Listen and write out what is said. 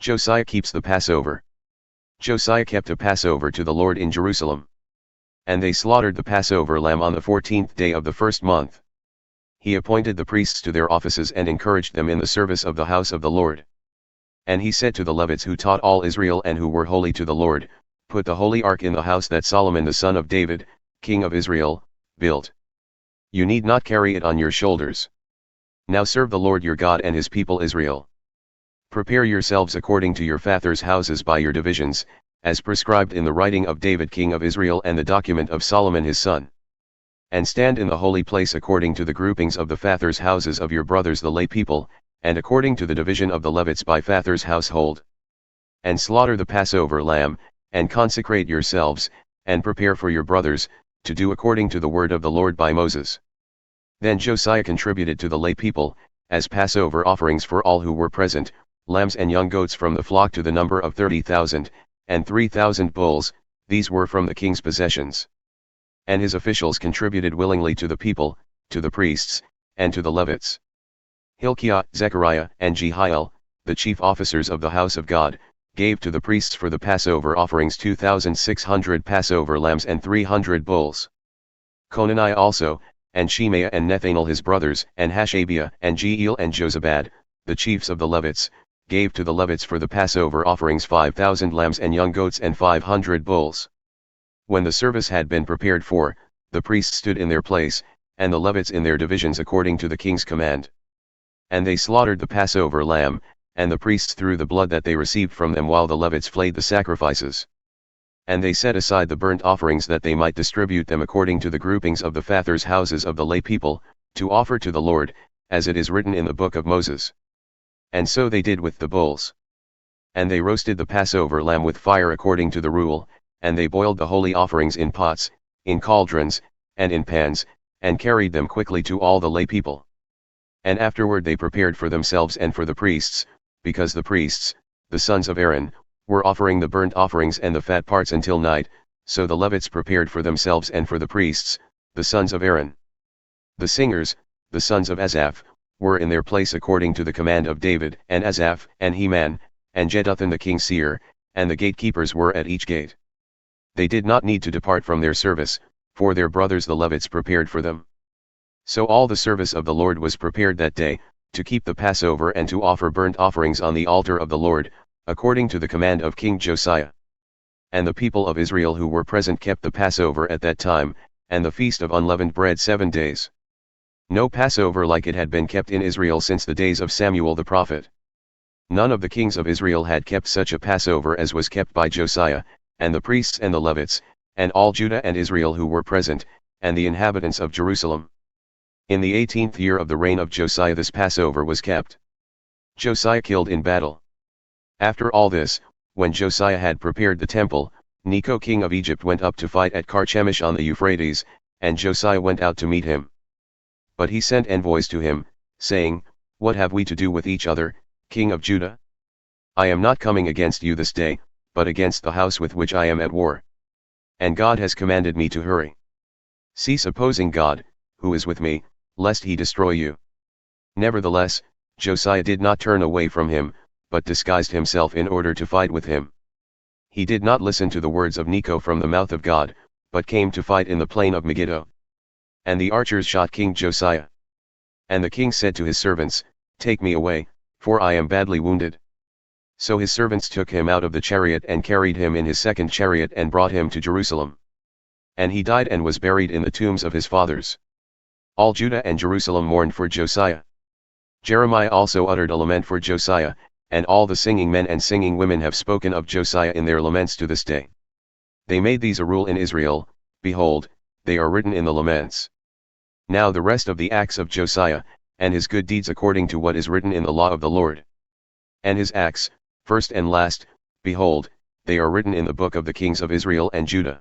Josiah keeps the Passover. Josiah kept a Passover to the Lord in Jerusalem. And they slaughtered the Passover lamb on the 14th day of the first month. He appointed the priests to their offices and encouraged them in the service of the house of the Lord. And he said to the Levites who taught all Israel and who were holy to the Lord, "Put the holy ark in the house that Solomon the son of David, king of Israel, built. You need not carry it on your shoulders. Now serve the Lord your God and his people Israel. Prepare yourselves according to your fathers' houses by your divisions, as prescribed in the writing of David king of Israel and the document of Solomon his son. And stand in the holy place according to the groupings of the fathers' houses of your brothers the lay people, and according to the division of the Levites by fathers' household. And slaughter the Passover lamb, and consecrate yourselves, and prepare for your brothers, to do according to the word of the Lord by Moses." Then Josiah contributed to the lay people, as Passover offerings for all who were present, lambs and young goats from the flock to the number of 30,000, and 3,000 bulls, these were from the king's possessions. And his officials contributed willingly to the people, to the priests, and to the Levites. Hilkiah, Zechariah, and Jehiel, the chief officers of the house of God, gave to the priests for the Passover offerings 2,600 Passover lambs and 300 bulls. Conani also, and Shemaiah and Nethanel his brothers, and Hashabiah, and Jeiel and Jozabad, the chiefs of the Levites, gave to the Levites for the Passover offerings 5,000 lambs and young goats and 500 bulls. When the service had been prepared for, the priests stood in their place, and the Levites in their divisions according to the king's command. And they slaughtered the Passover lamb, and the priests threw the blood that they received from them while the Levites flayed the sacrifices. And they set aside the burnt offerings that they might distribute them according to the groupings of the fathers' houses of the lay people, to offer to the Lord, as it is written in the book of Moses. And so they did with the bulls. And they roasted the Passover lamb with fire according to the rule, and they boiled the holy offerings in pots, in cauldrons, and in pans, and carried them quickly to all the lay people. And afterward they prepared for themselves and for the priests, because the priests, the sons of Aaron, were offering the burnt offerings and the fat parts until night, so the Levites prepared for themselves and for the priests, the sons of Aaron. The singers, the sons of Asaph, were in their place according to the command of David, and Asaph, and Heman, and Jeduthun the king's seer, and the gatekeepers were at each gate. They did not need to depart from their service, for their brothers the Levites prepared for them. So all the service of the Lord was prepared that day, to keep the Passover and to offer burnt offerings on the altar of the Lord, according to the command of King Josiah. And the people of Israel who were present kept the Passover at that time, and the feast of unleavened bread 7 days. No Passover like it had been kept in Israel since the days of Samuel the prophet. None of the kings of Israel had kept such a Passover as was kept by Josiah, and the priests and the Levites, and all Judah and Israel who were present, and the inhabitants of Jerusalem. In the 18th year of the reign of Josiah this Passover was kept. Josiah killed in battle. After all this, when Josiah had prepared the temple, Necho king of Egypt went up to fight at Carchemish on the Euphrates, and Josiah went out to meet him. But he sent envoys to him, saying, "What have we to do with each other, king of Judah? I am not coming against you this day, but against the house with which I am at war. And God has commanded me to hurry. Cease opposing God, who is with me, lest he destroy you." Nevertheless, Josiah did not turn away from him, but disguised himself in order to fight with him. He did not listen to the words of Necho from the mouth of God, but came to fight in the plain of Megiddo. And the archers shot King Josiah. And the king said to his servants, "Take me away, for I am badly wounded." So his servants took him out of the chariot and carried him in his second chariot and brought him to Jerusalem. And he died and was buried in the tombs of his fathers. All Judah and Jerusalem mourned for Josiah. Jeremiah also uttered a lament for Josiah, and all the singing men and singing women have spoken of Josiah in their laments to this day. They made these a rule in Israel, behold, they are written in the laments. Now the rest of the acts of Josiah, and his good deeds according to what is written in the law of the Lord. And his acts, first and last, behold, they are written in the book of the kings of Israel and Judah.